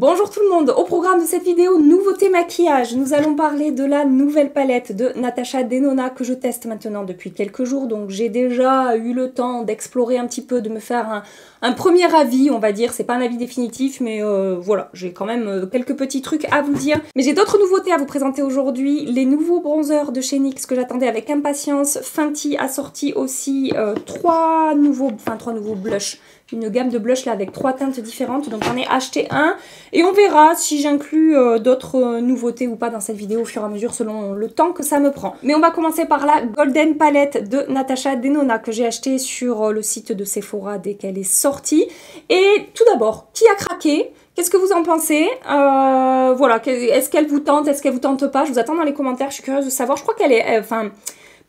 Bonjour tout le monde, au programme de cette vidéo, nouveauté maquillage. Nous allons parler de la nouvelle palette de Natasha Denona que je teste maintenant depuis quelques jours. Donc j'ai déjà eu le temps d'explorer un petit peu, de me faire un premier avis, on va dire. C'est pas un avis définitif, mais voilà, j'ai quand même quelques petits trucs à vous dire. Mais j'ai d'autres nouveautés à vous présenter aujourd'hui. Les nouveaux bronzers de chez NYX que j'attendais avec impatience. Fenty a sorti aussi trois nouveaux blushs. Une gamme de blush là avec 3 teintes différentes, donc j'en ai acheté un et on verra si j'inclus d'autres nouveautés ou pas dans cette vidéo au fur et à mesure selon le temps que ça me prend. Mais on va commencer par la Golden Palette de Natasha Denona que j'ai acheté sur le site de Sephora dès qu'elle est sortie. Et tout d'abord, qui a craqué? Qu'est-ce que vous en pensez? Voilà, est-ce qu'elle vous tente? Est-ce qu'elle vous tente pas? Je vous attends dans les commentaires, je suis curieuse de savoir. Je crois qu'elle est...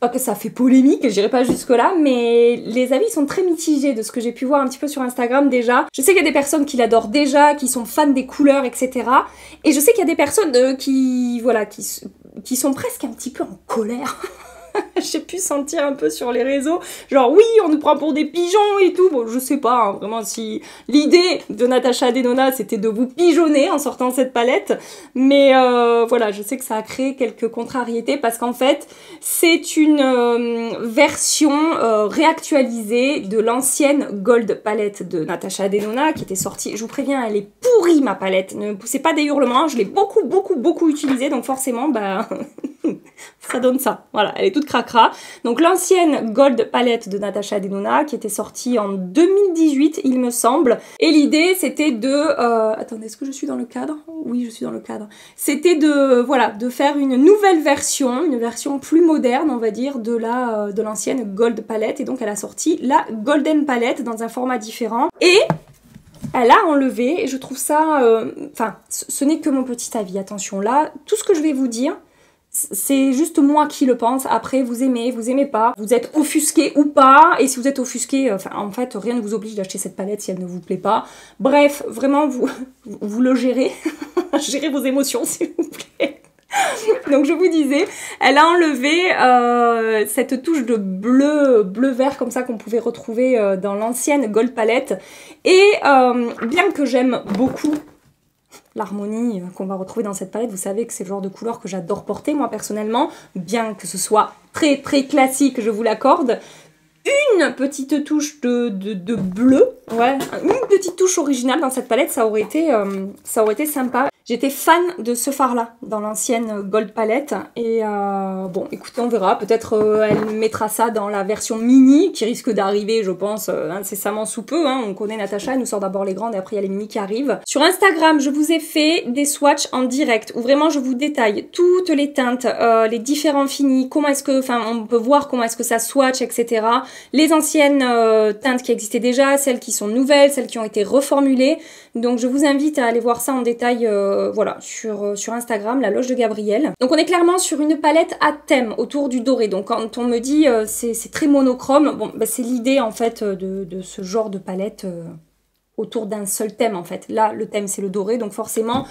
pas que ça fait polémique, j'irai pas jusque là, mais les avis sont très mitigés de ce que j'ai pu voir un petit peu sur Instagram déjà. Je sais qu'il y a des personnes qui l'adorent déjà, qui sont fans des couleurs, etc. Et je sais qu'il y a des personnes qui sont presque un petit peu en colère. J'ai pu sentir un peu sur les réseaux, genre oui, on nous prend pour des pigeons et tout. Bon, je sais pas, hein, vraiment, si l'idée de Natasha Denona, c'était de vous pigeonner en sortant cette palette. Mais voilà, je sais que ça a créé quelques contrariétés parce qu'en fait, c'est une version réactualisée de l'ancienne Gold palette de Natasha Denona qui était sortie. Je vous préviens, elle est pourrie ma palette. Ne poussez pas des hurlements, je l'ai beaucoup utilisée, donc forcément, bah... ça donne ça. Voilà, elle est toute cracra. Donc l'ancienne Gold palette de Natasha Denona qui était sortie en 2018, il me semble. Et l'idée, c'était de... attendez, est-ce que je suis dans le cadre? Oui, je suis dans le cadre. C'était de, voilà, de faire une nouvelle version, une version plus moderne, on va dire, de l'ancienne Gold palette. Et donc, elle a sorti la Golden palette dans un format différent. Et... elle a enlevé, et je trouve ça... enfin, ce n'est que mon petit avis, attention. Là, tout ce que je vais vous dire... c'est juste moi qui le pense. Après, vous aimez pas, vous êtes offusqué ou pas, et si vous êtes offusqué, en fait, rien ne vous oblige d'acheter cette palette si elle ne vous plaît pas. Bref, vraiment, vous le gérez, gérez vos émotions, s'il vous plaît. Donc je vous disais, elle a enlevé cette touche de bleu-vert comme ça qu'on pouvait retrouver dans l'ancienne Gold palette. Et bien que j'aime beaucoup l'harmonie qu'on va retrouver dans cette palette, vous savez que c'est le genre de couleur que j'adore porter moi personnellement, bien que ce soit très classique, je vous l'accorde. Une petite touche de bleu, ouais, une petite touche originale dans cette palette, ça aurait été sympa. J'étais fan de ce fard-là dans l'ancienne Gold palette et bon, écoutez, on verra. Peut-être elle mettra ça dans la version mini qui risque d'arriver, je pense, incessamment sous peu. Hein. On connaît Natasha, elle nous sort d'abord les grandes et après il y a les mini qui arrivent. Sur Instagram, je vous ai fait des swatchs en direct où vraiment je vous détaille toutes les teintes, les différents finis, comment est-ce que, enfin, on peut voir comment est-ce que ça swatch, etc. Les anciennes teintes qui existaient déjà, celles qui sont nouvelles, celles qui ont été reformulées. Donc je vous invite à aller voir ça en détail. Voilà, sur Instagram, la loge de Gabrielle. Donc on est clairement sur une palette à thème autour du doré. Donc quand on me dit c'est très monochrome, bon, bah, c'est l'idée en fait de ce genre de palette autour d'un seul thème en fait. Là, le thème c'est le doré, donc forcément...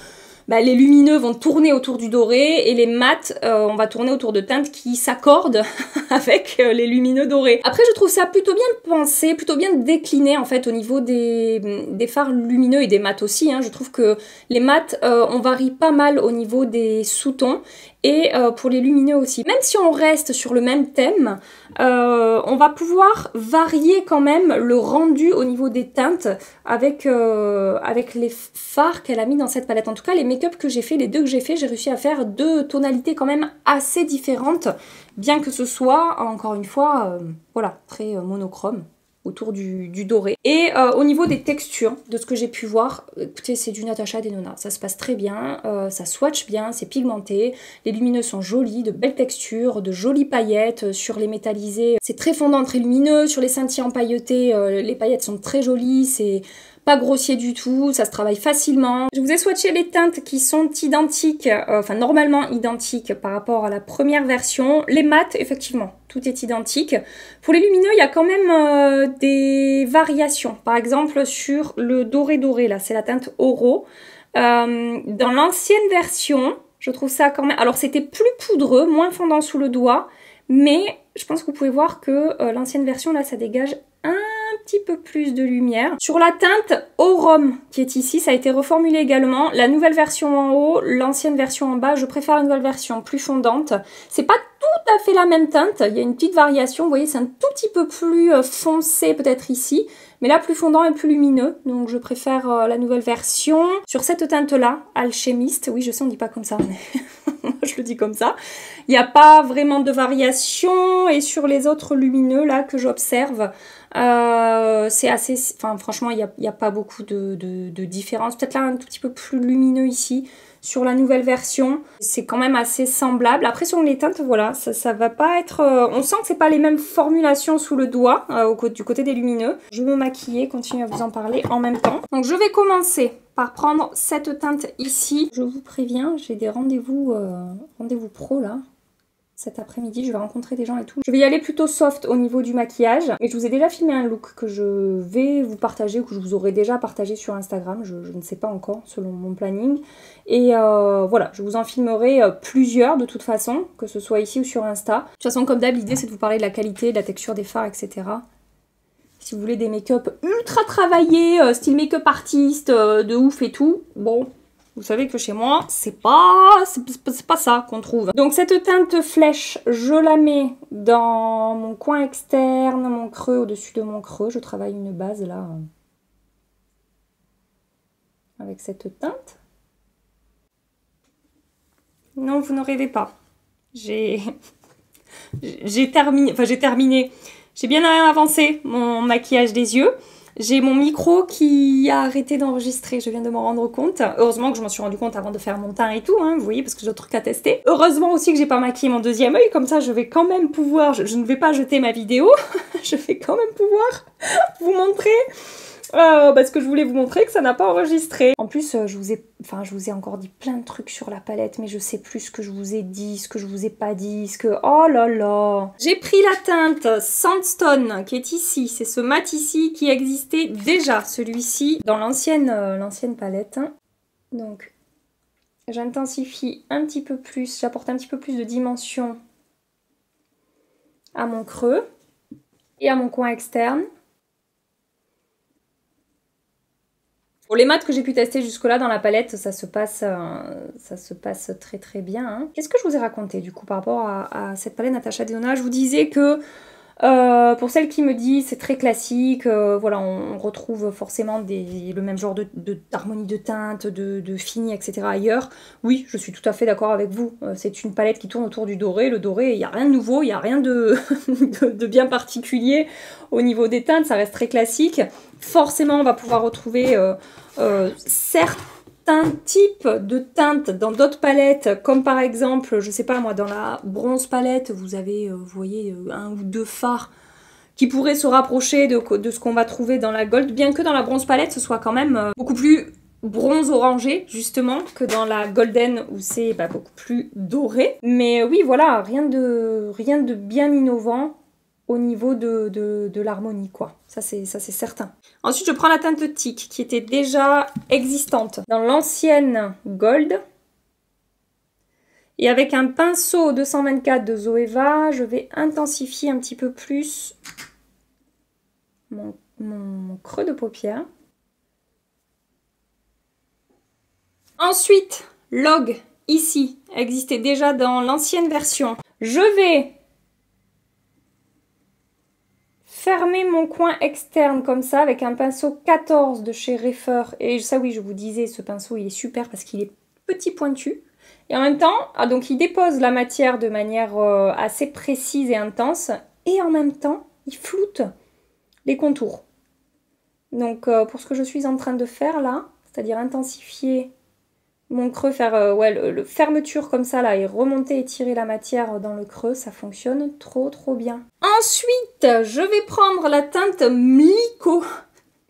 bah, les lumineux vont tourner autour du doré et les mats, on va tourner autour de teintes qui s'accordent avec les lumineux dorés. Après, je trouve ça plutôt bien pensé, plutôt bien décliné en fait au niveau des fards lumineux et des mats aussi. Hein. Je trouve que les mats, on varie pas mal au niveau des sous-tons et pour les lumineux aussi. Même si on reste sur le même thème, on va pouvoir varier quand même le rendu au niveau des teintes avec les fards qu'elle a mis dans cette palette. En tout cas, les make-up que j'ai fait, les deux que j'ai fait, j'ai réussi à faire deux tonalités quand même assez différentes, bien que ce soit, encore une fois, voilà, très monochrome autour du doré. Et au niveau des textures, de ce que j'ai pu voir, écoutez, c'est du Natasha Denona. Ça se passe très bien, ça swatch bien, c'est pigmenté, les lumineux sont jolis, de belles textures, de jolies paillettes. Sur les métallisés, c'est très fondant, très lumineux. Sur les scintillants pailletés, les paillettes sont très jolies, c'est... pas grossier du tout, ça se travaille facilement. Je vous ai swatché les teintes qui sont identiques, enfin normalement identiques par rapport à la première version. Les mats, effectivement, tout est identique. Pour les lumineux, il y a quand même des variations. Par exemple, sur le doré, là, c'est la teinte Oro. Dans l'ancienne version, je trouve ça quand même... alors c'était plus poudreux, moins fondant sous le doigt, mais je pense que vous pouvez voir que l'ancienne version, là, ça dégage un petit peu plus de lumière. Sur la teinte au rhum qui est ici, ça a été reformulé également. La nouvelle version en haut, l'ancienne version en bas. Je préfère la nouvelle version plus fondante. C'est pas tout à fait la même teinte. Il y a une petite variation. Vous voyez, c'est un tout petit peu plus foncé peut-être ici. Mais là, plus fondant et plus lumineux. Donc, je préfère la nouvelle version. Sur cette teinte-là, Alchemist. Oui, je sais, on dit pas comme ça, mais je le dis comme ça. Il n'y a pas vraiment de variation. Et sur les autres lumineux, là, que j'observe, c'est assez... Enfin, franchement, il n'y a pas beaucoup de différence. Peut-être là, un tout petit peu plus lumineux ici. Sur la nouvelle version, c'est quand même assez semblable. Après, sur les teintes, voilà, ça va pas être... on sent que c'est pas les mêmes formulations sous le doigt, du côté des lumineux. Je vais me maquiller, continuer à vous en parler en même temps. Donc, je vais commencer par prendre cette teinte ici. Je vous préviens, j'ai des rendez-vous pro, là. Cet après-midi, je vais rencontrer des gens et tout. Je vais y aller plutôt soft au niveau du maquillage. Et je vous ai déjà filmé un look que je vais vous partager ou que je vous aurais déjà partagé sur Instagram. Je ne sais pas encore, selon mon planning. Et voilà, je vous en filmerai plusieurs de toute façon, que ce soit ici ou sur Insta. De toute façon, comme d'hab, l'idée c'est de vous parler de la qualité, de la texture des fards, etc. Si vous voulez des make-up ultra travaillés, style make-up artiste, de ouf et tout, bon... Vous savez que chez moi, c'est pas ça qu'on trouve. Donc cette teinte flèche, je la mets dans mon coin externe, mon creux, au-dessus de mon creux. Je travaille une base là, avec cette teinte. Non, vous ne rêvez pas. J'ai terminé. J'ai bien avancé mon maquillage des yeux. J'ai mon micro qui a arrêté d'enregistrer, je viens de m'en rendre compte. Heureusement que je m'en suis rendu compte avant de faire mon teint et tout, hein, vous voyez, parce que j'ai d'autres trucs à tester. Heureusement aussi que j'ai pas maquillé mon deuxième œil, comme ça je vais quand même pouvoir, je ne vais pas jeter ma vidéo, je vais quand même pouvoir vous montrer, parce que je voulais vous montrer que ça n'a pas enregistré. En plus, je vous ai encore dit plein de trucs sur la palette, mais je sais plus ce que je vous ai dit, ce que je vous ai pas dit, ce que... Oh là là! J'ai pris la teinte Sandstone qui est ici, c'est ce mat ici qui existait déjà, celui-ci, dans l'ancienne palette. Donc, j'intensifie un petit peu plus, j'apporte un petit peu plus de dimension à mon creux et à mon coin externe. Pour les mats que j'ai pu tester jusque-là dans la palette, ça se passe très très bien. Hein. Qu'est-ce que je vous ai raconté du coup par rapport à cette palette Natasha Denona? Je vous disais que pour celles qui me disent c'est très classique, voilà, on retrouve forcément le même genre d'harmonie de teinte, de fini, etc. ailleurs. Oui, je suis tout à fait d'accord avec vous. C'est une palette qui tourne autour du doré. Le doré, il n'y a rien de nouveau, il n'y a rien de bien particulier au niveau des teintes, ça reste très classique. Forcément, on va pouvoir retrouver certains types de teintes dans d'autres palettes, comme par exemple, je sais pas moi, dans la bronze palette, vous avez, vous voyez, un ou deux fards qui pourraient se rapprocher de ce qu'on va trouver dans la gold, bien que dans la bronze palette, ce soit quand même beaucoup plus bronze orangé, justement, que dans la golden, où c'est beaucoup plus doré. Mais oui, voilà, rien de bien innovant au niveau de l'harmonie, quoi. Ça, c'est certain. Ensuite, je prends la teinte Tic, qui était déjà existante dans l'ancienne Gold. Et avec un pinceau 224 de Zoeva, je vais intensifier un petit peu plus mon creux de paupière. Ensuite, Log, ici, existait déjà dans l'ancienne version. Je vais fermer mon coin externe comme ça avec un pinceau 14 de chez Refer. Et ça oui, je vous disais, ce pinceau il est super parce qu'il est petit pointu. Et en même temps, donc il dépose la matière de manière assez précise et intense. Et en même temps, il floute les contours. Donc pour ce que je suis en train de faire là, c'est-à-dire intensifier mon creux, faire le fermeture comme ça là et remonter et tirer la matière dans le creux, ça fonctionne trop bien. Ensuite, je vais prendre la teinte Mliko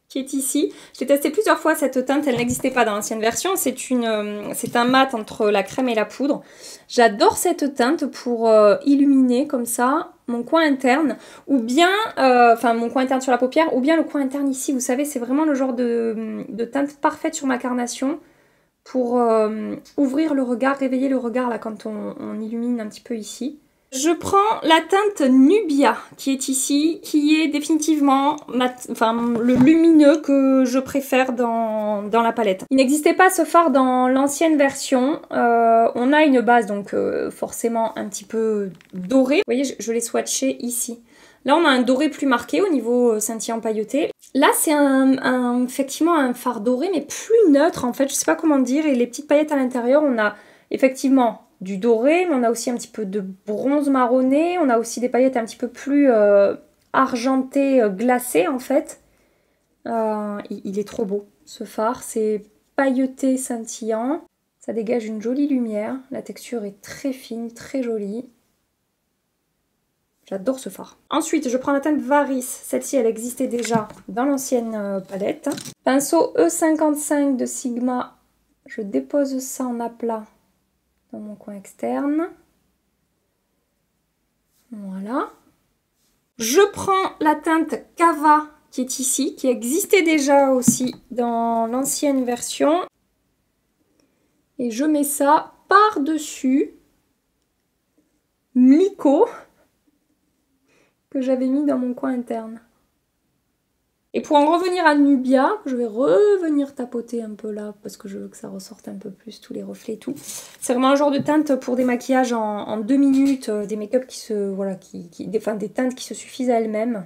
qui est ici. J'ai testé plusieurs fois cette teinte, elle n'existait pas dans l'ancienne version. C'est un mat entre la crème et la poudre. J'adore cette teinte pour illuminer comme ça mon coin interne, ou bien, mon coin interne sur la paupière, ou bien le coin interne ici. Vous savez, c'est vraiment le genre de teinte parfaite sur ma carnation pour ouvrir le regard, réveiller le regard là quand on illumine un petit peu ici. Je prends la teinte Nubia qui est ici, qui est définitivement le lumineux que je préfère dans la palette. Il n'existait pas ce fard dans l'ancienne version. On a une base donc forcément un petit peu dorée. Vous voyez, je l'ai swatché ici. Là, on a un doré plus marqué au niveau scintillant pailleté. Là, c'est effectivement un fard doré, mais plus neutre en fait. Je sais pas comment dire. Et les petites paillettes à l'intérieur, on a effectivement du doré, mais on a aussi un petit peu de bronze marronné. On a aussi des paillettes un petit peu plus argentées, glacées en fait. Il est trop beau ce fard. C'est pailleté scintillant. Ça dégage une jolie lumière. La texture est très fine, très jolie. J'adore ce fard. Ensuite, je prends la teinte Varis. Celle-ci, elle existait déjà dans l'ancienne palette. Pinceau E55 de Sigma. Je dépose ça en aplat dans mon coin externe. Voilà. Je prends la teinte Cava qui est ici, qui existait déjà aussi dans l'ancienne version. Et je mets ça par-dessus Mliko que j'avais mis dans mon coin interne. Et pour en revenir à Nubia, je vais revenir tapoter un peu là parce que je veux que ça ressorte un peu plus tous les reflets et tout. C'est vraiment un genre de teinte pour des maquillages en 2 minutes, des make-up qui se voilà, des teintes qui se suffisent à elles-mêmes.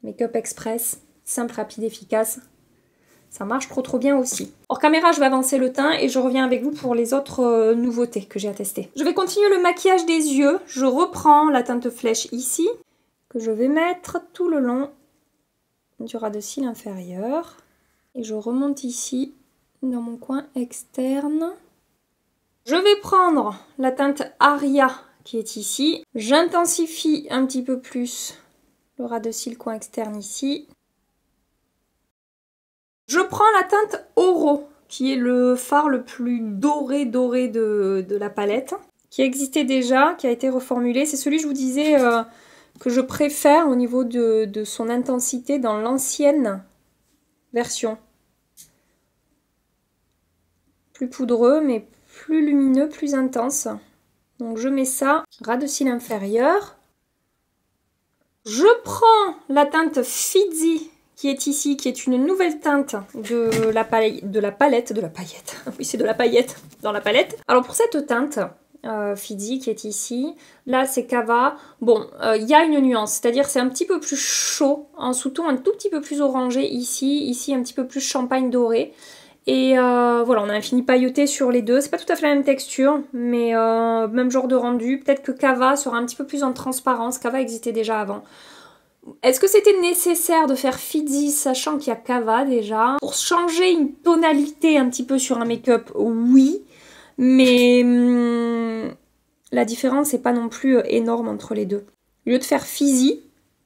Make-up express, simple, rapide, efficace. Ça marche trop bien aussi. Hors caméra, je vais avancer le teint et je reviens avec vous pour les autres nouveautés que j'ai à tester. Je vais continuer le maquillage des yeux. Je reprends la teinte flèche ici que je vais mettre tout le long du ras de cils inférieur. Et je remonte ici dans mon coin externe. Je vais prendre la teinte Aria qui est ici. J'intensifie un petit peu plus le ras de cils coin externe ici. Je prends la teinte Oro qui est le fard le plus doré de la palette. Qui existait déjà, qui a été reformulé. C'est celui, je vous disais, que je préfère au niveau de son intensité dans l'ancienne version. Plus poudreux, mais plus lumineux, plus intense. Donc je mets ça, ras de cils inférieur. Je prends la teinte Fizzy qui est ici, qui est une nouvelle teinte de la paillette. Oui, c'est de la paillette dans la palette. Alors pour cette teinte, Fizzy qui est ici, là c'est Cava. Bon, il y a une nuance, c'est-à-dire c'est un petit peu plus chaud, en sous-ton un tout petit peu plus orangé ici un petit peu plus champagne doré. Et voilà, on a un fini pailleté sur les deux. C'est pas tout à fait la même texture, mais même genre de rendu. Peut-être que Cava sera un petit peu plus en transparence. Cava existait déjà avant. Est-ce que c'était nécessaire de faire Fizzy, sachant qu'il y a Cava déjà? Pour changer une tonalité un petit peu sur un make-up, oui. Mais la différence n'est pas non plus énorme entre les deux. Au lieu de faire Fizzy,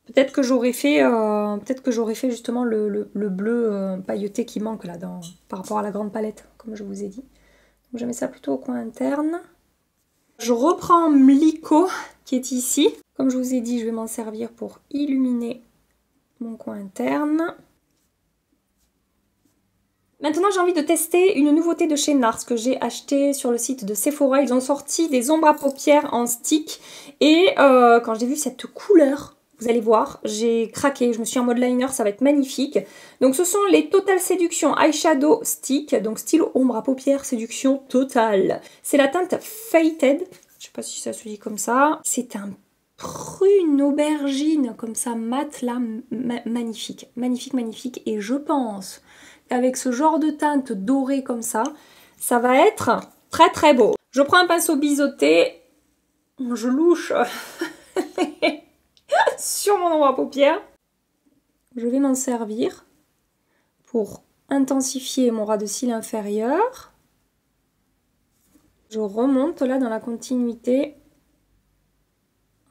peut-être que j'aurais fait justement le bleu pailleté qui manque là par rapport à la grande palette, comme je vous ai dit. Donc je mets ça plutôt au coin interne. Je reprends Mliko qui est ici. Comme je vous ai dit, je vais m'en servir pour illuminer mon coin interne. Maintenant, j'ai envie de tester une nouveauté de chez NARS que j'ai acheté sur le site de Sephora. Ils ont sorti des ombres à paupières en stick. Et quand j'ai vu cette couleur, vous allez voir, j'ai craqué. Je me suis en mode liner, ça va être magnifique. Donc, ce sont les Total Séduction Eyeshadow Stick. Donc, style ombre à paupières, séduction totale. C'est la teinte Fated. Je sais pas si ça se dit comme ça. C'est un prune aubergine comme ça, mat là, magnifique. Magnifique, magnifique. Et je pense qu'avec ce genre de teinte dorée comme ça, ça va être très très beau. Je prends un pinceau biseauté, je louche sur mon ombre à paupières. Je vais m'en servir pour intensifier mon ras de cils inférieur. Je remonte là dans la continuité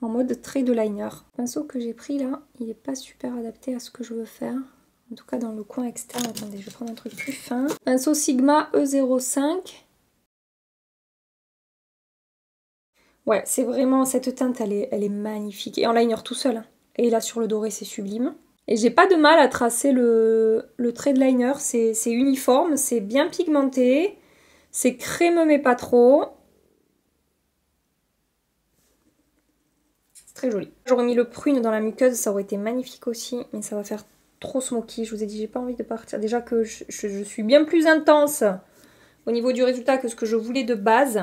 en mode trait de liner. Le pinceau que j'ai pris là, il n'est pas super adapté à ce que je veux faire. En tout cas dans le coin externe. Attendez, je vais prendre un truc plus fin. Pinceau Sigma E05. Ouais, c'est vraiment, cette teinte, elle est magnifique. Et en liner tout seul. Et là sur le doré, c'est sublime. Et j'ai pas de mal à tracer le trait de liner. C'est uniforme, c'est bien pigmenté. C'est crémeux mais pas trop. très joli. J'aurais mis le prune dans la muqueuse, ça aurait été magnifique aussi, mais ça va faire trop smoky. Je vous ai dit, j'ai pas envie de partir. Déjà que je suis bien plus intense au niveau du résultat que ce que je voulais de base.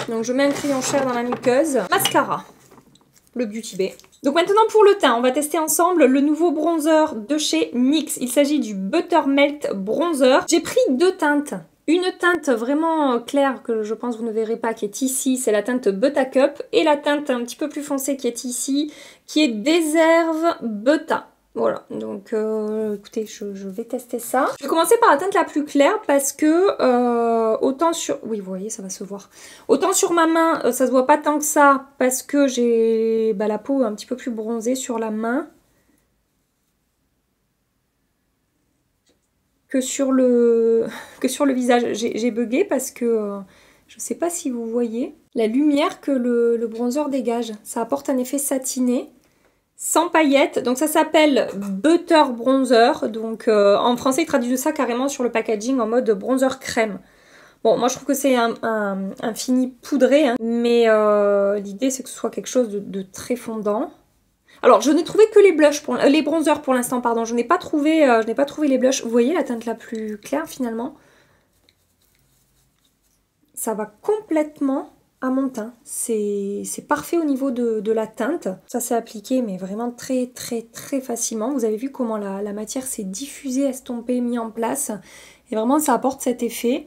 Donc je mets un crayon Cher dans la muqueuse. Mascara, le Beauty Bay. Donc maintenant pour le teint, on va tester ensemble le nouveau bronzer de chez NYX. Il s'agit du Buttermelt Bronzer. J'ai pris deux teintes. Une teinte vraiment claire que je pense que vous ne verrez pas qui est ici, c'est la teinte Buttercup. Et la teinte un petit peu plus foncée qui est ici, qui est Deserve Butter. Voilà, donc écoutez, je vais tester ça. Je vais commencer par la teinte la plus claire parce que autant sur... Oui, vous voyez, ça va se voir. Autant sur ma main, ça se voit pas tant que ça parce que j'ai la peau un petit peu plus bronzée sur la main. Que sur le visage. J'ai bugué parce que je sais pas si vous voyez la lumière que le bronzer dégage. Ça apporte un effet satiné. Sans paillettes, donc ça s'appelle Butter Bronzer, donc en français ils traduisent ça carrément sur le packaging en mode bronzer crème. Bon, moi je trouve que c'est un fini poudré, hein, mais l'idée c'est que ce soit quelque chose de très fondant. Alors je n'ai trouvé que les blushs, les bronzers pour l'instant, pardon, je n'ai pas trouvé les blushs. Vous voyez la teinte la plus claire finalement? Ça va complètement à mon teint. C'est parfait au niveau de la teinte. Ça s'est appliqué mais vraiment très très très facilement. Vous avez vu comment la matière s'est diffusée, estompée, mise en place. Et vraiment ça apporte cet effet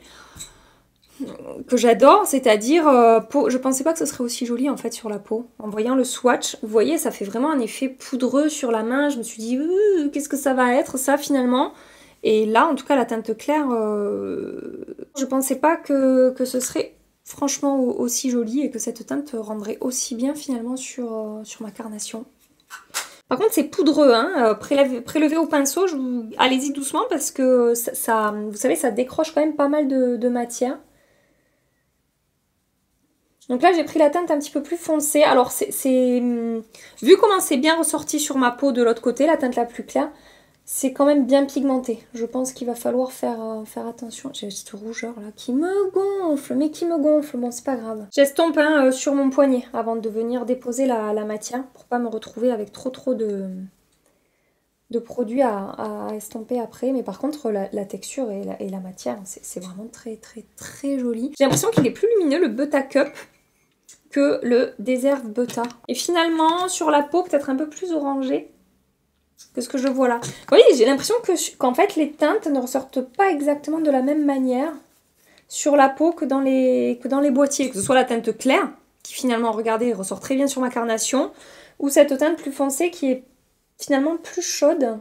que j'adore, c'est-à-dire je pensais pas que ce serait aussi joli en fait sur la peau. En voyant le swatch, vous voyez ça fait vraiment un effet poudreux sur la main. Je me suis dit qu'est-ce que ça va être ça finalement. Et là en tout cas la teinte claire, je pensais pas que ce serait franchement aussi jolie et que cette teinte rendrait aussi bien finalement sur ma carnation. Par contre c'est poudreux, hein, prélevé au pinceau, allez-y doucement parce que ça, vous savez, ça décroche quand même pas mal de matière. Donc là j'ai pris la teinte un petit peu plus foncée, alors vu comment c'est bien ressorti sur ma peau de l'autre côté, la teinte la plus claire, c'est quand même bien pigmenté. Je pense qu'il va falloir faire attention. J'ai cette rougeur là qui me gonfle, mais qui me gonfle. Bon, c'est pas grave. J'estompe sur mon poignet avant de venir déposer la matière pour pas me retrouver avec trop de produits à estomper après. Mais par contre, la texture et la matière, c'est vraiment très très très joli. J'ai l'impression qu'il est plus lumineux le Buttercup que le Deserve Butter. Et finalement, sur la peau, peut-être un peu plus orangé que ce que je vois là. Vous voyez, j'ai l'impression qu'en fait les teintes ne ressortent pas exactement de la même manière sur la peau que dans les boîtiers. Que ce soit la teinte claire, qui finalement, regardez, ressort très bien sur ma carnation, ou cette teinte plus foncée qui est finalement plus chaude,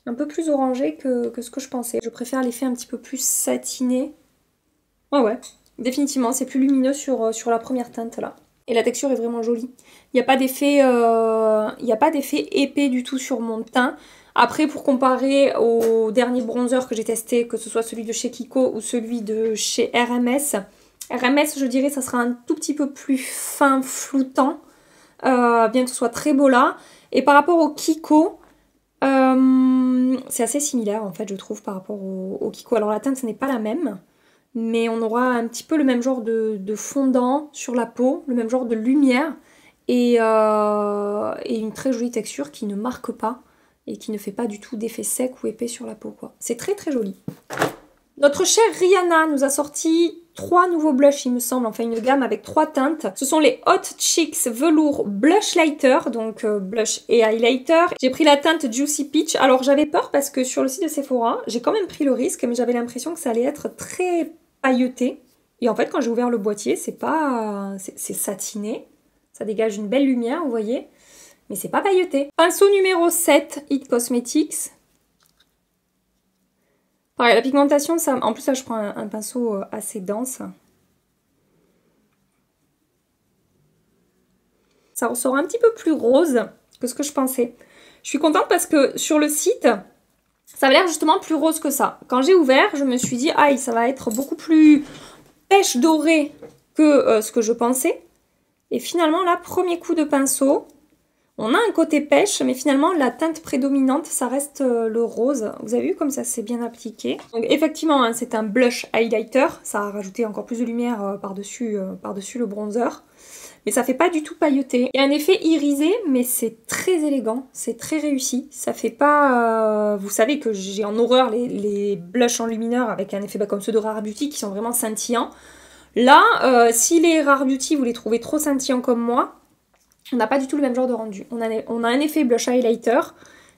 un peu plus orangée que ce que je pensais. Je préfère l'effet un petit peu plus satiné. Ouais, définitivement, c'est plus lumineux sur la première teinte là. Et la texture est vraiment jolie. Il n'y a pas d'effet épais du tout sur mon teint. Après, pour comparer au dernier bronzer que j'ai testé, que ce soit celui de chez Kiko ou celui de chez RMS, je dirais ça sera un tout petit peu plus fin, floutant, bien que ce soit très beau là. Et par rapport au Kiko, c'est assez similaire en fait, je trouve, par rapport au Kiko. Alors la teinte, ce n'est pas la même. Mais on aura un petit peu le même genre de fondant sur la peau, le même genre de lumière et une très jolie texture qui ne marque pas et qui ne fait pas du tout d'effet sec ou épais sur la peau, quoi. C'est très très joli. Notre chère Rihanna nous a sorti 3 nouveaux blushs, il me semble, enfin une gamme avec 3 teintes. Ce sont les Hot Cheeks Velour Blush Lighter, donc blush et highlighter. J'ai pris la teinte Juicy Peach. Alors j'avais peur parce que sur le site de Sephora, j'ai quand même pris le risque, mais j'avais l'impression que ça allait être très pailleté. Et en fait, quand j'ai ouvert le boîtier, c'est satiné. Ça dégage une belle lumière, vous voyez. Mais c'est pas pailleté. Pinceau numéro 7, It Cosmetics. Pareil, la pigmentation, ça... En plus, là, je prends un pinceau assez dense. Ça ressort un petit peu plus rose que ce que je pensais. Je suis contente parce que sur le site... ça avait l'air justement plus rose que ça. Quand j'ai ouvert, je me suis dit, aïe, ça va être beaucoup plus pêche dorée que ce que je pensais. Et finalement, là, premier coup de pinceau, On a un côté pêche, mais finalement la teinte prédominante, ça reste le rose. Vous avez vu comme ça c'est bien appliqué. Donc effectivement, hein, c'est un blush highlighter. Ça a rajouté encore plus de lumière par-dessus le bronzer. Mais ça fait pas du tout pailleté. Il y a un effet irisé, mais c'est très élégant, c'est très réussi. Ça fait pas... vous savez que j'ai en horreur les blushs enlumineurs avec un effet comme ceux de Rare Beauty qui sont vraiment scintillants. Là, si les Rare Beauty, vous les trouvez trop scintillants comme moi, on n'a pas du tout le même genre de rendu. On a un effet blush highlighter,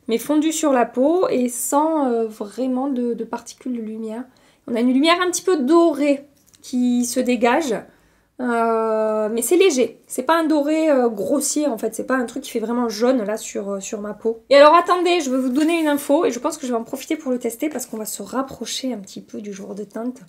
mais fondu sur la peau et sans vraiment de particules de lumière. On a une lumière un petit peu dorée qui se dégage, mais c'est léger. C'est pas un doré grossier en fait, c'est pas un truc qui fait vraiment jaune là sur ma peau. Et alors attendez, je vais vous donner une info et je pense que je vais en profiter pour le tester parce qu'on va se rapprocher un petit peu du jour de teinte.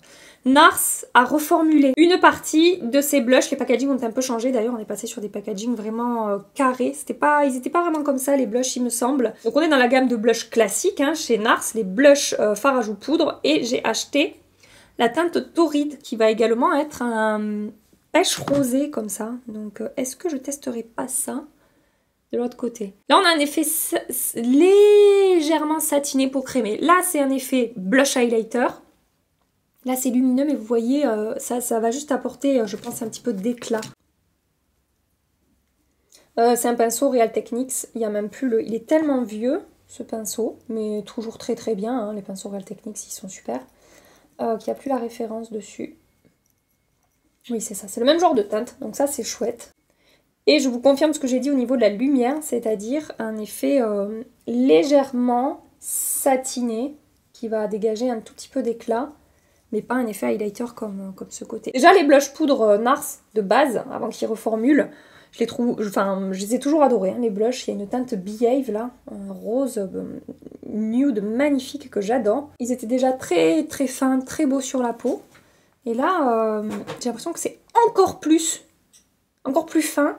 NARS a reformulé une partie de ses blushs. Les packagings ont un peu changé. D'ailleurs, on est passé sur des packagings vraiment carrés. Ils n'étaient pas vraiment comme ça, les blushs, il me semble. Donc, on est dans la gamme de blushs classiques hein, chez NARS, les blushs fard à joues poudre. Et j'ai acheté la teinte Tauride qui va également être un pêche rosé comme ça. Donc, est-ce que je testerai pas ça de l'autre côté? Là, on a un effet légèrement satiné peau crémée. Là, c'est un effet blush highlighter. Là c'est lumineux mais vous voyez ça va juste apporter je pense un petit peu d'éclat. C'est un pinceau Real Techniques, il y a même plus il est tellement vieux ce pinceau, mais toujours très très bien, hein, les pinceaux Real Techniques ils sont super. Qu'il n'y a plus la référence dessus. Oui c'est ça, c'est le même genre de teinte, donc ça c'est chouette. Et je vous confirme ce que j'ai dit au niveau de la lumière, c'est-à-dire un effet légèrement satiné qui va dégager un tout petit peu d'éclat. Mais pas un effet highlighter comme ce côté. Déjà les blush poudre NARS de base, avant qu'ils reformulent, je les ai toujours adorés, hein, les blushs. Il y a une teinte Behave là, un rose nude magnifique que j'adore. Ils étaient déjà très très fins, très beaux sur la peau. Et là, j'ai l'impression que c'est encore plus fin.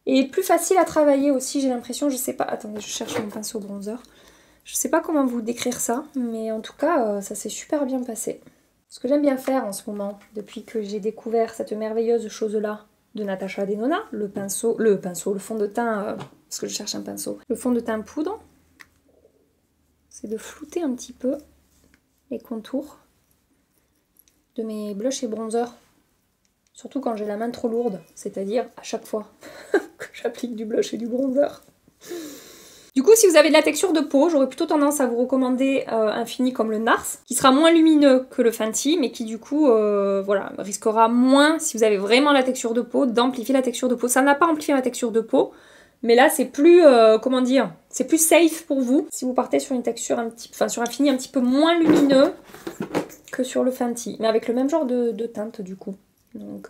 Et plus facile à travailler aussi, j'ai l'impression, je sais pas. Attendez, je cherche mon pinceau bronzer. Je sais pas comment vous décrire ça, mais en tout cas, ça s'est super bien passé. Ce que j'aime bien faire en ce moment, depuis que j'ai découvert cette merveilleuse chose-là de Natasha Denona, le fond de teint, parce que je cherche un pinceau, le fond de teint poudre, c'est de flouter un petit peu les contours de mes blushs et bronzers. Surtout quand j'ai la main trop lourde, c'est-à-dire à chaque fois que j'applique du blush et du bronzer. Du coup, si vous avez de la texture de peau, j'aurais plutôt tendance à vous recommander un fini comme le NARS, qui sera moins lumineux que le Fenty, mais qui du coup, voilà, risquera moins, si vous avez vraiment la texture de peau, d'amplifier la texture de peau. Ça n'a pas amplifié la texture de peau, mais là c'est plus, comment dire, c'est plus safe pour vous, si vous partez sur une texture sur un fini un petit peu moins lumineux que sur le Fenty, mais avec le même genre de teinte du coup. Donc...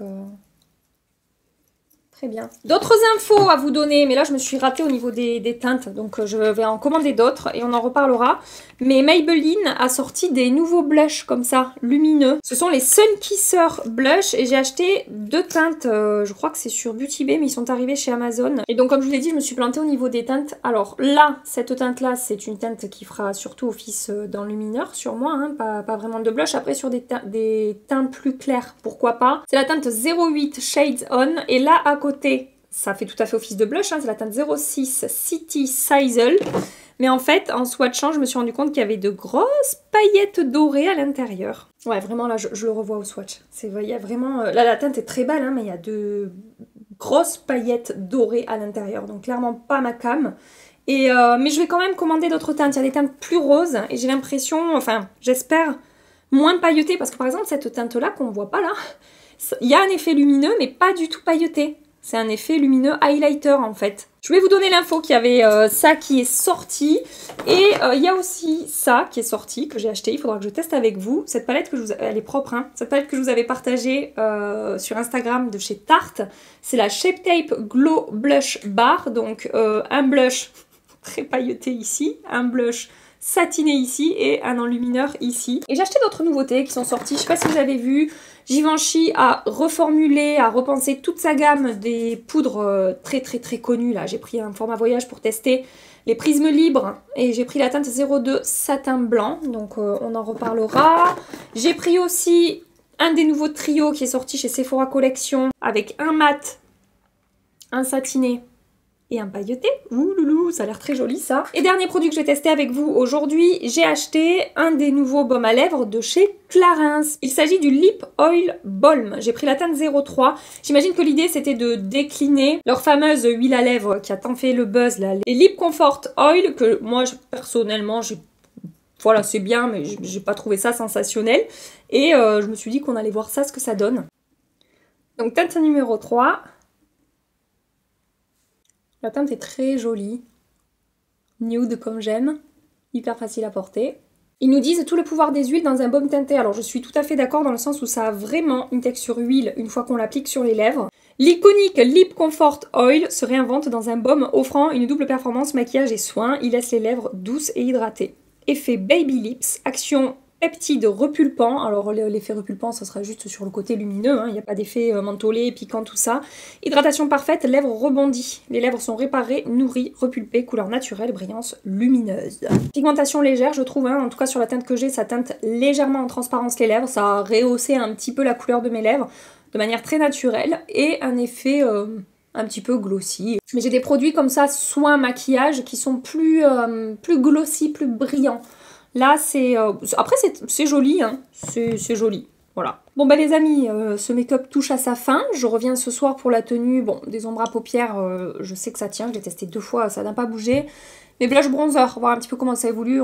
très bien. D'autres infos à vous donner, mais là je me suis ratée au niveau des teintes, donc je vais en commander d'autres et on en reparlera. Mais Maybelline a sorti des nouveaux blushs comme ça, lumineux. Ce sont les Sun Kisser Blush et j'ai acheté deux teintes, je crois que c'est sur Beauty Bay, mais ils sont arrivés chez Amazon. Et donc comme je vous l'ai dit, je me suis plantée au niveau des teintes. Alors là, cette teinte-là, c'est une teinte qui fera surtout office d'enlumineur sur moi, hein, pas vraiment de blush. Après sur des teints plus clairs, pourquoi pas. C'est la teinte 08 Shades On et là à côté, ça fait tout à fait office de blush, hein, c'est la teinte 06 City Sizzle. Mais en fait, en swatchant, je me suis rendu compte qu'il y avait de grosses paillettes dorées à l'intérieur. Ouais, vraiment, là, je le revois au swatch. Il y a vraiment... là, la teinte est très belle, hein, mais il y a de grosses paillettes dorées à l'intérieur. Donc, clairement, pas ma cam. Et, mais je vais quand même commander d'autres teintes. Il y a des teintes plus roses. Et j'ai l'impression, enfin, j'espère, moins pailletées. Parce que, par exemple, cette teinte-là, qu'on ne voit pas là, il y a un effet lumineux, mais pas du tout pailleté. C'est un effet lumineux highlighter en fait. Je voulais vous donner l'info qu'il y avait ça qui est sorti. Et il y a aussi ça qui est sorti, que j'ai acheté. Il faudra que je teste avec vous. Cette palette, elle est propre, hein. Cette palette que je vous avais partagée sur Instagram de chez Tarte. C'est la Shape Tape Glow Blush Bar. Donc un blush très pailleté ici. Un blush satiné ici et un enlumineur ici. Et j'ai acheté d'autres nouveautés qui sont sorties. Je sais pas si vous avez vu. Givenchy a reformulé, a repensé toute sa gamme des poudres très connues. Là, j'ai pris un format voyage pour tester les prismes libres et j'ai pris la teinte 02 satin blanc. Donc on en reparlera. J'ai pris aussi un des nouveaux trios qui est sorti chez Sephora Collection avec un mat, un satiné et un pailleté. Ouh loulou, ça a l'air très joli ça. Et dernier produit que j'ai testé avec vous aujourd'hui, j'ai acheté un des nouveaux baumes à lèvres de chez Clarins. Il s'agit du Lip Oil Balm. J'ai pris la teinte 03. J'imagine que l'idée c'était de décliner leur fameuse huile à lèvres qui a tant fait le buzz là, les Lip Comfort Oil, que moi personnellement voilà, c'est bien, mais j'ai pas trouvé ça sensationnel. Et je me suis dit qu'on allait voir ça, ce que ça donne. Donc teinte numéro 3. La teinte est très jolie. Nude comme j'aime. Hyper facile à porter. Ils nous disent tout le pouvoir des huiles dans un baume teinté. Alors je suis tout à fait d'accord dans le sens où ça a vraiment une texture huile une fois qu'on l'applique sur les lèvres. L'iconique Lip Comfort Oil se réinvente dans un baume offrant une double performance maquillage et soin. Il laisse les lèvres douces et hydratées. Effet Baby Lips, action peptide repulpant. Alors l'effet repulpant, ça sera juste sur le côté lumineux, hein. Il n'y a pas d'effet mentholé, piquant, tout ça. Hydratation parfaite, lèvres rebondies. Les lèvres sont réparées, nourries, repulpées, couleur naturelle, brillance lumineuse. Pigmentation légère, je trouve, hein. En tout cas sur la teinte que j'ai, ça teinte légèrement en transparence les lèvres. Ça a rehaussé un petit peu la couleur de mes lèvres de manière très naturelle. Et un effet un petit peu glossy. Mais j'ai des produits comme ça, soin maquillage, qui sont plus glossy, plus brillants. Là, c'est... après, c'est joli, hein. C'est joli. Voilà. Bon, bah les amis, ce make-up touche à sa fin. Je reviens ce soir pour la tenue. Bon, des ombres à paupières, je sais que ça tient. Je l'ai testé 2 fois, ça n'a pas bougé. Mes blush bronzer, voir un petit peu comment ça évolue.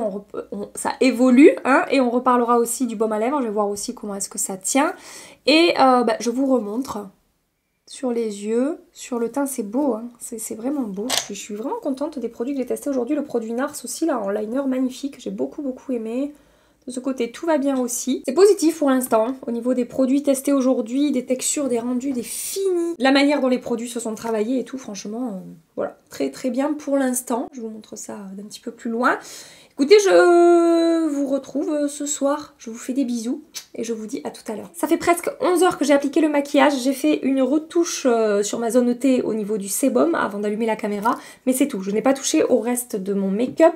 Ça évolue, hein. Et on reparlera aussi du baume à lèvres. Je vais voir aussi comment est-ce que ça tient. Et je vous remontre sur les yeux, sur le teint, c'est beau, hein. C'est vraiment beau. Je suis vraiment contente des produits que j'ai testés aujourd'hui. Le produit NARS aussi, là, en liner magnifique, j'ai beaucoup aimé. De ce côté, tout va bien aussi. C'est positif pour l'instant, hein, au niveau des produits testés aujourd'hui, des textures, des rendus, des finis. La manière dont les produits se sont travaillés et tout, franchement, voilà, très bien pour l'instant. Je vous montre ça d'un petit peu plus loin. Écoutez, je vous retrouve ce soir, je vous fais des bisous et je vous dis à tout à l'heure. Ça fait presque 11 heures que j'ai appliqué le maquillage, j'ai fait une retouche sur ma zone T au niveau du sébum avant d'allumer la caméra, mais c'est tout, je n'ai pas touché au reste de mon make-up.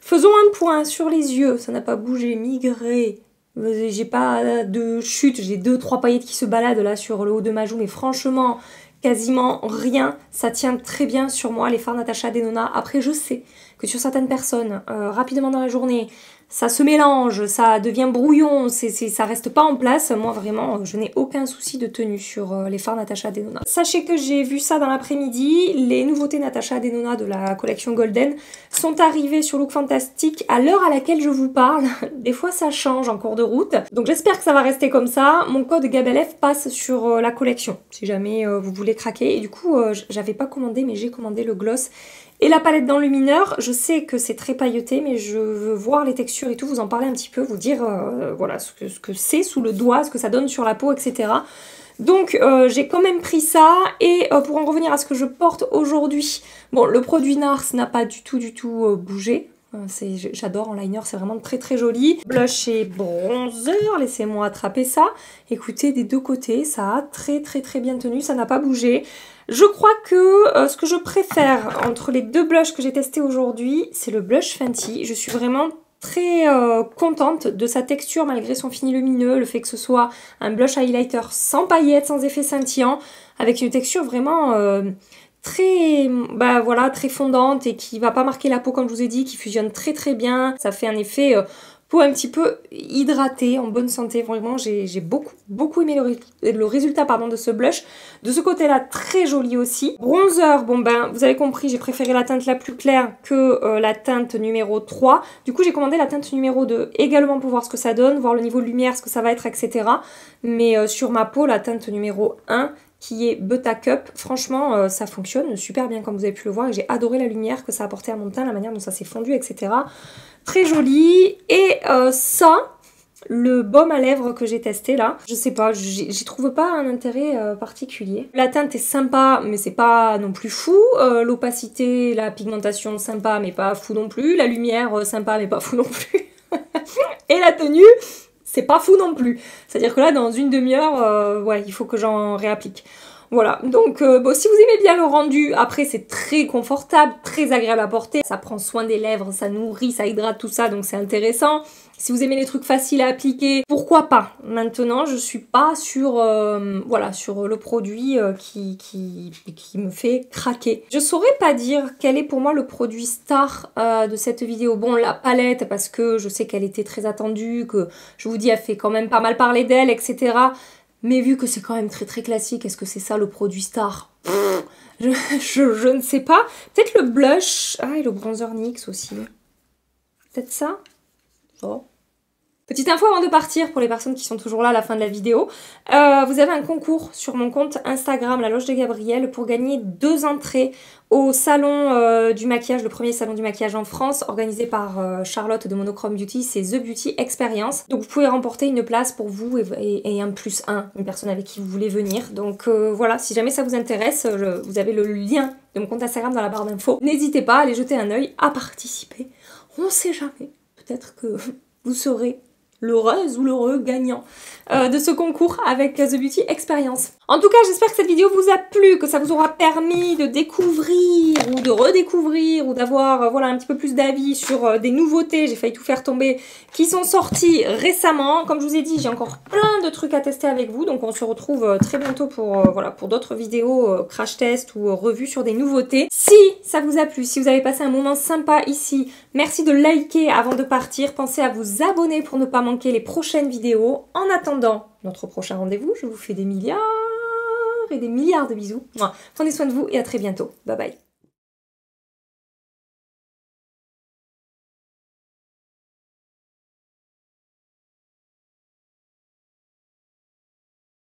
Faisons un point sur les yeux, ça n'a pas bougé, migré, j'ai pas de chute, j'ai 2-3 paillettes qui se baladent là sur le haut de ma joue, mais franchement, quasiment rien, ça tient très bien sur moi, les fards Natasha Denona. Après, je sais que sur certaines personnes, rapidement dans la journée, ça se mélange, ça devient brouillon, ça reste pas en place. Moi vraiment, je n'ai aucun souci de tenue sur les fards Natasha Denona. Sachez que j'ai vu ça dans l'après-midi, les nouveautés Natasha Denona de la collection Golden sont arrivées sur Look Fantastic à l'heure à laquelle je vous parle. Des fois ça change en cours de route, donc j'espère que ça va rester comme ça. Mon code GABLF passe sur la collection, si jamais vous voulez craquer. Et du coup, j'avais pas commandé, mais j'ai commandé le gloss et la palette d'enlumineur. Je sais que c'est très pailleté, mais je veux voir les textures et tout, vous en parler un petit peu, vous dire voilà ce que c'est sous le doigt, ce que ça donne sur la peau, etc. Donc j'ai quand même pris ça. Et pour en revenir à ce que je porte aujourd'hui, bon, le produit NARS n'a pas du tout bougé. J'adore en liner, c'est vraiment très joli. Blush et bronzer, laissez-moi attraper ça. Écoutez, des deux côtés, ça a très bien tenu, ça n'a pas bougé. Je crois que ce que je préfère entre les 2 blushs que j'ai testés aujourd'hui, c'est le blush Fenty. Je suis vraiment très contente de sa texture malgré son fini lumineux, le fait que ce soit un blush highlighter sans paillettes, sans effet scintillant, avec une texture vraiment très fondante et qui va pas marquer la peau comme je vous ai dit, qui fusionne très bien. Ça fait un effet peau un petit peu hydratée, en bonne santé. Vraiment, j'ai beaucoup aimé le résultat de ce blush. De ce côté-là, très joli aussi. Bronzer, bon ben, vous avez compris, j'ai préféré la teinte la plus claire que la teinte numéro 3. Du coup, j'ai commandé la teinte numéro 2, également pour voir ce que ça donne, voir le niveau de lumière, ce que ça va être, etc. Mais sur ma peau, la teinte numéro 1, qui est Buttercup, franchement ça fonctionne super bien comme vous avez pu le voir et j'ai adoré la lumière que ça a apporté à mon teint, la manière dont ça s'est fondu, etc. Très joli. Et ça, le baume à lèvres que j'ai testé là, je sais pas, j'y trouve pas un intérêt particulier. La teinte est sympa mais c'est pas non plus fou, l'opacité, la pigmentation sympa mais pas fou non plus, la lumière sympa mais pas fou non plus. Et la tenue, c'est pas fou non plus. C'est-à-dire que là, dans une demi-heure, ouais, il faut que j'en réapplique. Voilà, donc bon, si vous aimez bien le rendu, après c'est très confortable, très agréable à porter, ça prend soin des lèvres, ça nourrit, ça hydrate tout ça, donc c'est intéressant. Si vous aimez les trucs faciles à appliquer, pourquoi pas? Maintenant, je suis pas sur, voilà, sur le produit qui me fait craquer. Je saurais pas dire quel est pour moi le produit star de cette vidéo. Bon, la palette, parce que je sais qu'elle était très attendue, que je vous dis, elle fait quand même pas mal parler d'elle, etc. Mais vu que c'est quand même très très classique, est-ce que c'est ça le produit star? Je ne sais pas. Peut-être le blush. Ah, et le bronzer NYX aussi. Peut-être ça? Oh. Petite info avant de partir pour les personnes qui sont toujours là à la fin de la vidéo. Vous avez un concours sur mon compte Instagram, la Loge de Gabrielle, pour gagner 2 entrées au salon du maquillage, le premier salon du maquillage en France, organisé par Charlotte de Monochrome Beauty, c'est The Beauty Experience. Donc vous pouvez remporter une place pour vous et un +1, une personne avec qui vous voulez venir. Donc voilà, si jamais ça vous intéresse, vous avez le lien de mon compte Instagram dans la barre d'infos. N'hésitez pas à aller jeter un œil, à participer. On sait jamais, peut-être que vous serez l'heureuse ou l'heureux gagnant de ce concours avec The Beauty Experience. En tout cas, j'espère que cette vidéo vous a plu, que ça vous aura permis de découvrir ou de redécouvrir ou d'avoir voilà, un petit peu plus d'avis sur des nouveautés, j'ai failli tout faire tomber, qui sont sorties récemment. Comme je vous ai dit, j'ai encore plein de trucs à tester avec vous, donc on se retrouve très bientôt pour, voilà, pour d'autres vidéos crash test ou revues sur des nouveautés. Si ça vous a plu, si vous avez passé un moment sympa ici, merci de liker avant de partir, pensez à vous abonner pour ne pas manquer les prochaines vidéos. En attendant notre prochain rendez-vous, je vous fais des milliards et des milliards de bisous. Prenez soin de vous et à très bientôt. Bye bye.